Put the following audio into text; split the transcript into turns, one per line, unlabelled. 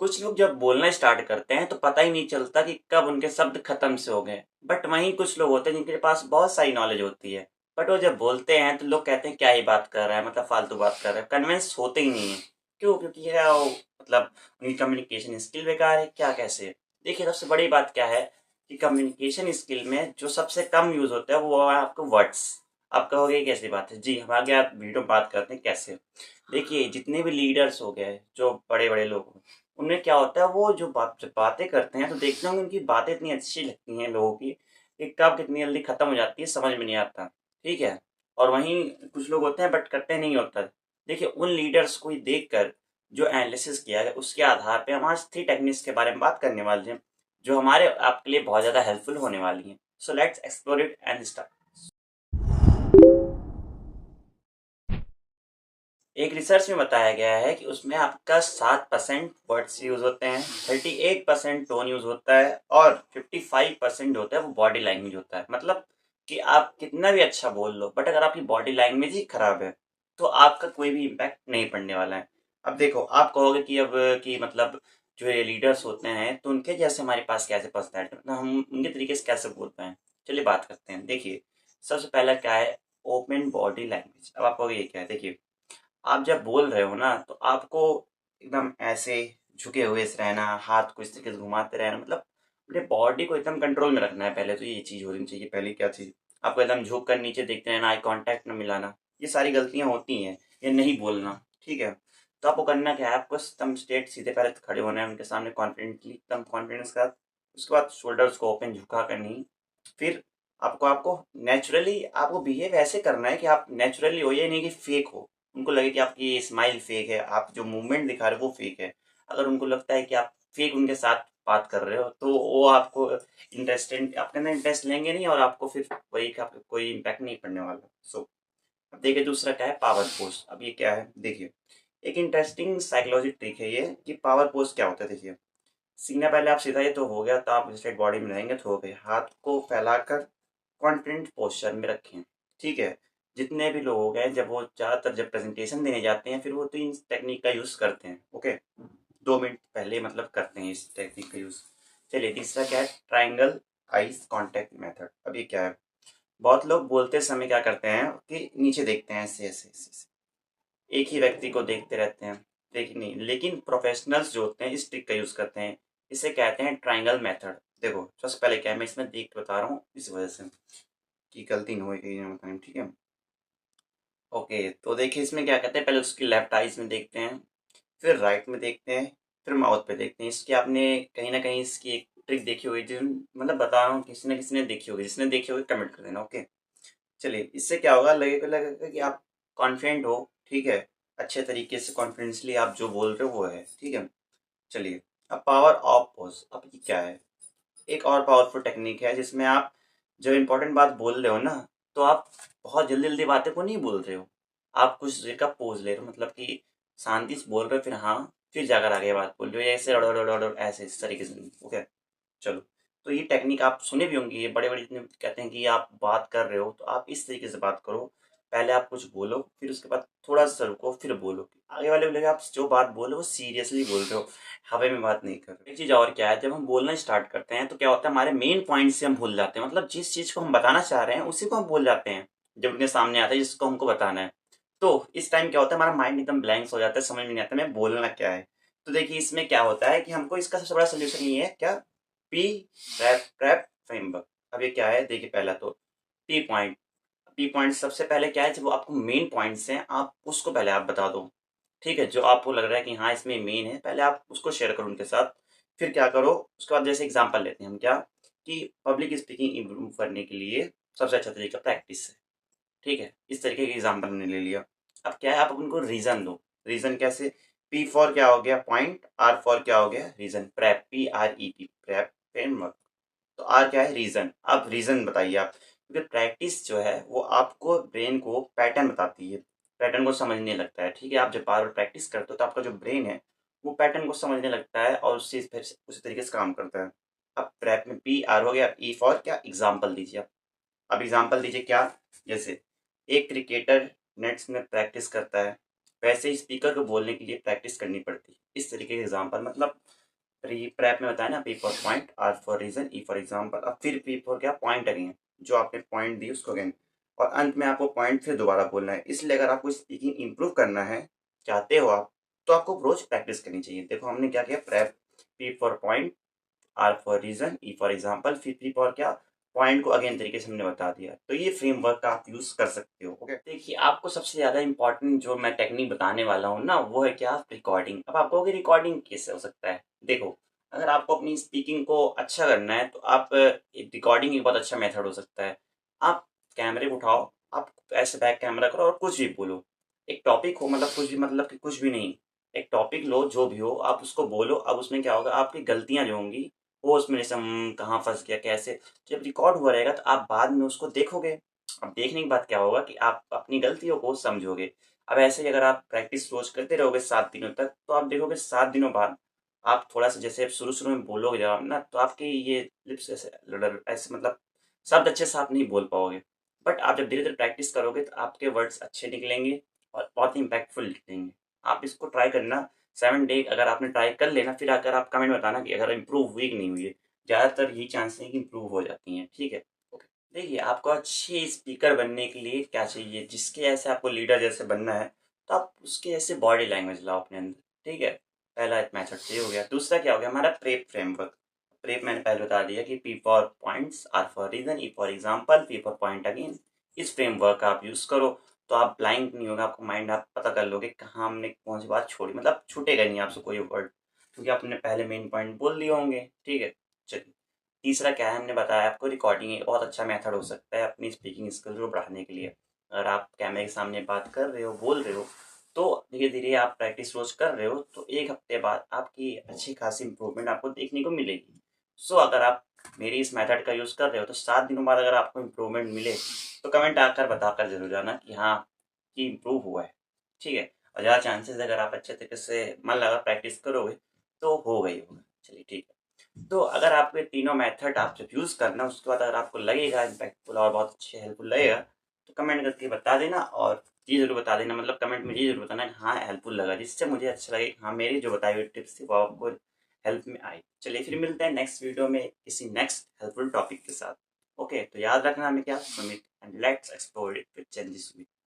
कुछ लोग जब बोलना स्टार्ट करते हैं तो पता ही नहीं चलता कि कब उनके शब्द खत्म से हो गए। बट वहीं कुछ लोग होते हैं जिनके पास बहुत सारी नॉलेज होती है, बट वो जब बोलते हैं तो लोग कहते हैं क्या ही बात कर रहा है, मतलब फालतू बात कर रहा है, कन्विंस होते ही नहीं है। क्यों? क्योंकि क्या वो मतलब उनकी कम्युनिकेशन स्किल बेकार है क्या, कैसे? देखिए, सबसे बड़ी बात क्या है कि कम्युनिकेशन स्किल में जो सबसे कम यूज होता है वो है आपको वर्ड्स। आप कहोगे ये कैसी बात है? जी, हम आगे आप वीडियो में बात करते हैं कैसे। देखिए, जितने भी लीडर्स हो गए, जो बड़े बड़े लोग, उनमें क्या होता है, वो जब बातें करते हैं तो देखते होंगे उनकी बातें इतनी अच्छी लगती हैं लोगों की कि कब कितनी जल्दी खत्म हो जाती है समझ में नहीं आता। ठीक है। और वहीं कुछ लोग होते हैं बट करते नहीं होता। देखिए, उन लीडर्स को ही देख कर जो एनालिसिस किया गया उसके आधार पे हम आज 3 टेक्निक्स के बारे में बात करने वाले हैं जो हमारे आपके लिए बहुत ज़्यादा हेल्पफुल होने वाली हैं। So let's explore it and start. एक रिसर्च में बताया गया है कि उसमें आपका 7% वर्ड्स यूज होते हैं, 38% टोन यूज होता है और 55% होता है वो बॉडी लैंग्वेज होता है। मतलब कि आप कितना भी अच्छा बोल लो बट अगर आपकी बॉडी लैंग्वेज ही खराब है तो आपका कोई भी इम्पैक्ट नहीं पड़ने वाला है। अब देखो, आप कहोगे कि अब कि मतलब जो ये लीडर्स होते हैं तो उनके जैसे हमारे पास कैसे पर्सनैलिटी, मतलब हम उनके तरीके से कैसे बोल पाए। चलिए बात करते हैं। देखिए, सबसे पहला क्या है, ओपन बॉडी लैंग्वेज। अब आप कहोगे ये क्या है? देखिए, आप जब बोल रहे हो ना तो आपको एकदम ऐसे झुके हुए से रहना, हाथ को इस तरीके से घुमाते रहना, मतलब अपने बॉडी को एकदम कंट्रोल में रखना है। पहले तो ये चीज़ होनी चाहिए। पहली क्या चीज़, आपको एकदम झुक कर नीचे देखते रहना, आई कांटेक्ट न मिलाना, ये सारी गलतियां होती हैं। ये नहीं बोलना, ठीक है। तो आपको करना क्या है, आपको एकदम स्ट्रेट सीधे पहले तो खड़े होना है उनके सामने कॉन्फिडेंटली, एकदम कॉन्फिडेंस के साथ। उसके बाद शोल्डर्स को ओपन झुका कर नहीं, फिर आपको आपको नेचुरली आपको बिहेव ऐसे करना है कि आप नेचुरली हो, ये नहीं कि फेक हो। उनको लगे कि आपकी स्माइल फेक है, आप जो मूवमेंट दिखा रहे हो वो फेक है। अगर उनको लगता है कि आप फेक उनके साथ बात कर रहे हो तो वो आपको इंटरेस्टेड, आपके अंदर इंटरेस्ट लेंगे नहीं और आपको फिर वही का आपको कोई इम्पैक्ट नहीं पड़ने वाला। सो अब देखिए, दूसरा क्या है, पावर पोज। अब ये क्या है, देखिए, एक इंटरेस्टिंग साइकोलॉजी ट्रिक है ये कि पावर पोज क्या होता है। देखिए, सीना पहले आप सीधा, ये तो हो गया, तो आप स्ट्रेट बॉडी में रहेंगे तो हो गए। हाथ को फैलाकर कॉन्फिडेंट पोस्चर में रखें, ठीक है। जितने भी लोग हो गए, जब वो ज़्यादातर जब प्रेजेंटेशन देने जाते हैं फिर वो तो इन टेक्निक का यूज़ करते हैं। ओके, 2 मिनट पहले मतलब करते हैं इस टेक्निक का यूज़। चलिए, तीसरा क्या है, ट्राइंगल आइज कांटेक्ट मेथड। अब ये क्या है, बहुत लोग बोलते समय क्या करते हैं कि नीचे देखते हैं, ऐसे ऐसे ऐसे ऐसे। एक ही व्यक्ति को देखते रहते हैं, लेकिन नहीं, लेकिन प्रोफेशनल्स जो होते हैं इस ट्रिक का यूज़ करते हैं। इसे कहते हैं ट्राइंगल मेथड। देखो, सबसे पहले क्या है, मैं इसमें देख के बता रहा हूँ इस वजह से कि गलती नहीं होगी कहीं ना कहीं, ठीक है। ओके, तो देखिए इसमें क्या कहते हैं, पहले उसकी लेफ्ट आइज में देखते हैं, फिर राइट में देखते हैं, फिर माउथ पे देखते हैं। इसकी आपने कहीं ना कहीं इसकी एक ट्रिक देखी होगी, जो मतलब बता रहा हूँ, किसी ने देखी होगी, जिसने देखी होगी कमेंट कर देना। ओके, चलिए, इससे क्या होगा, लगेगा लगेगा कि आप कॉन्फिडेंट हो, ठीक है। अच्छे तरीके से कॉन्फिडेंसली आप जो बोल रहे हो वो है, ठीक है। चलिए, अब पावर ऑफ पॉज। अब ये क्या है, एक और पावरफुल टेक्निक है जिसमें आप जब इंपॉर्टेंट बात बोल रहे हो ना तो आप बहुत जल्दी जल्दी बातें को नहीं बोल रहे हो। आप कुछ देर का पोज ले रहे हो, मतलब कि शांति से बोल रहे हो, फिर हाँ, फिर जाकर आगे बात बोल रहे हो, ऐसे ऐसे इस तरीके से नहीं। ओके, चलो। तो ये टेक्निक आप सुने भी होंगी, ये बड़े बड़े जितने कहते हैं कि आप बात कर रहे हो तो आप इस तरीके से बात करो। पहले आप कुछ बोलो, फिर उसके बाद थोड़ा सा रुको, फिर बोलो। आगे वाले को लगे आप जो बात बोलो वो सीरियसली बोल रहे हो, हवा में बात नहीं कर रहे। एक चीज़ और क्या है, जब हम बोलना स्टार्ट करते हैं तो क्या होता है, हमारे मेन पॉइंट से हम भूल जाते हैं। मतलब जिस चीज़ को हम बताना चाह रहे हैं उसी को हम भूल जाते हैं जब उनके सामने आता है जिसको हमको बताना है। तो इस टाइम क्या होता है, हमारा माइंड एकदम ब्लैंक्स हो जाता है, समझ में नहीं आता मैं बोलना क्या है। तो देखिए, इसमें क्या होता है कि हमको इसका सबसे बड़ा सोल्यूशन ये है क्या, पी रैप रैप फ्रेमवर्क। अब ये क्या है, देखिए, पहला तो पी पॉइंट। पी पॉइंट सबसे पहले क्या है, जब वो आपको मेन पॉइंट्स हैं आप उसको पहले आप बता दो, ठीक है। जो आपको लग रहा है कि हाँ इसमें मेन है, पहले आप उसको शेयर करो उनके साथ। फिर क्या करो, उसके बाद जैसे एग्जांपल लेते हैं हम, क्या कि पब्लिक स्पीकिंग इम्प्रूव करने के लिए सबसे अच्छा तरीका प्रैक्टिस है, ठीक है। इस तरीके के एग्जांपल हमने ले लिया। अब क्या है, आप उनको रीजन दो। रीजन कैसे, पी फॉर क्या हो गया, पॉइंट, आर फॉर क्या हो गया, reason, prep, PREP, prep framework. तो आर क्या है, रीजन। अब रीजन बताइए आप, क्योंकि प्रैक्टिस जो है वो आपको ब्रेन को पैटर्न बताती है, पैटर्न को समझने लगता है, ठीक है। आप जब बार बार प्रैक्टिस करते हो तो आपका जो ब्रेन है वो पैटर्न को समझने लगता है और उससे फिर उसी तरीके से काम करता है। अब प्रैप में PR हो गया, ई फॉर क्या, एग्जाम्पल दीजिए आप। अब एग्जाम्पल दीजिए क्या, जैसे एक क्रिकेटर नेट्स में प्रैक्टिस करता है, वैसे ही स्पीकर को बोलने के लिए प्रैक्टिस करनी पड़ती है। इस तरीके के एग्जाम्पल, मतलब प्रेप में बताया ना, P for point, R for reason, E for example. अब फिर पी फॉर क्या, पॉइंट अगेन, जो आपने पॉइंट दी उसको अगेन, और अंत में आपको पॉइंट फिर दोबारा बोलना है। इसलिए अगर आपको स्पीकिंग इंप्रूव करना है, चाहते हो आप, तो आपको रोज प्रैक्टिस करनी चाहिए। देखो हमने क्या किया, prep, P for point, R for reason, E for example, फिर पी फॉर क्या, पॉइंट को अगेन तरीके से हमने बता दिया। तो ये फ्रेमवर्क का आप यूज कर सकते हो। ओके, देखिए आपको सबसे ज्यादा इंपॉर्टेंट जो मैं टेक्निक बताने वाला हूँ ना, वो है क्या, रिकॉर्डिंग। अब आप कहोगे रिकॉर्डिंग कैसे हो सकता है? देखो, अगर आपको अपनी स्पीकिंग को अच्छा करना है तो आप रिकॉर्डिंग एक बहुत अच्छा मेथड हो सकता है। आप कैमरे को उठाओ, आप ऐसे बैक कैमरा करो और कुछ भी बोलो। एक टॉपिक हो, मतलब कुछ भी, मतलब कि कुछ भी नहीं, एक टॉपिक लो जो भी हो, आप उसको बोलो। अब उसमें क्या होगा, आपकी गलतियां जो होंगी वो उसमें, जैसे कहाँ फंस गया, कैसे, जब रिकॉर्ड हुआ रहेगा तो आप बाद में उसको देखोगे। अब देखने के बाद क्या होगा कि आप अपनी गलतियों को समझोगे। अब ऐसे ही अगर आप प्रैक्टिस रोज करते रहोगे 7 दिनों तक, तो आप देखोगे 7 दिनों बाद आप थोड़ा सा, जैसे शुरू शुरू में बोलोगे जब आप ना, तो आपकी ये लिप्स ऐसे ऐसे, मतलब शब्द अच्छे से आप नहीं बोल पाओगे। बट आप जब धीरे धीरे प्रैक्टिस करोगे तो आपके वर्ड्स अच्छे निकलेंगे और बहुत ही इम्पैक्टफुल निकलेंगे। आप इसको ट्राई करना। 7 डे अगर आपने ट्राई कर लेना, फिर अगर आप कमेंट बताना कि अगर इम्प्रूव हुई कि नहीं हुई है। ज़्यादातर यही चांस है कि इम्प्रूव हो जाती हैं। ठीक है, ओके। देखिए आपको अच्छे स्पीकर बनने के लिए क्या चाहिए, जिसके ऐसे आपको लीडर जैसे बनना है, तो आप उसके ऐसे बॉडी लैंग्वेज लाओ अपने अंदर। ठीक है, पहला एक मेथड ये हो गया। दूसरा क्या हो गया, हमारा प्रेप फ्रेमवर्क। प्रेप मैंने पहले बता दिया कि P for points, R for reason, E for example, P for point again. इस फ्रेमवर्क का आप यूज़ करो तो आप ब्लाइंक नहीं होगा, आपको माइंड, आप पता कर लोगे कहाँ हमने कौन सी बात छोड़ी, मतलब छूटेगा नहीं आपसे कोई वर्ड, क्योंकि आपने पहले मेन पॉइंट बोल दिए होंगे। ठीक है, चलिए। तीसरा क्या है, हमने बताया आपको रिकॉर्डिंग एक बहुत अच्छा मेथड हो सकता है अपनी स्पीकिंग स्किल को बढ़ाने के लिए। अगर आप कैमरे के सामने बात कर रहे हो, बोल रहे हो, तो धीरे धीरे आप प्रैक्टिस रोज कर रहे हो, तो 1 हफ्ते बाद आपकी अच्छी खासी इंप्रूवमेंट आपको देखने को मिलेगी। सो अगर आप मेरी इस मेथड का यूज़ कर रहे हो, तो 7 दिनों बाद अगर आपको इम्प्रूवमेंट मिले, तो कमेंट आकर बताकर जरूर जाना कि हाँ, कि इम्प्रूव हुआ है। ठीक है, और ज़्यादा चांसेस अगर आप अच्छे तरीके से मन लगा प्रैक्टिस करोगे तो हो गई होगा। चलिए ठीक है। तो अगर आपको ये तीनों मेथड आप जब यूज़ करना, उसके बाद अगर आपको लगेगा इम्पैक्टफुल और बहुत अच्छे हेल्पफुल लगेगा, तो कमेंट करके बता देना। और ये ज़रूर बता देना, मतलब कमेंट में ये ज़रूर बताना कि हाँ हेल्पफुल लगा, जिससे मुझे अच्छा लगे कि हाँ मेरी जो बताई हुई टिप्स थी वो आपको हेल्प में आई। चलिए फिर मिलते हैं नेक्स्ट वीडियो में किसी नेक्स्ट हेल्पफुल टॉपिक के साथ। ओके, तो याद रखना हमें क्या, Sumit, and let's explore it with changes.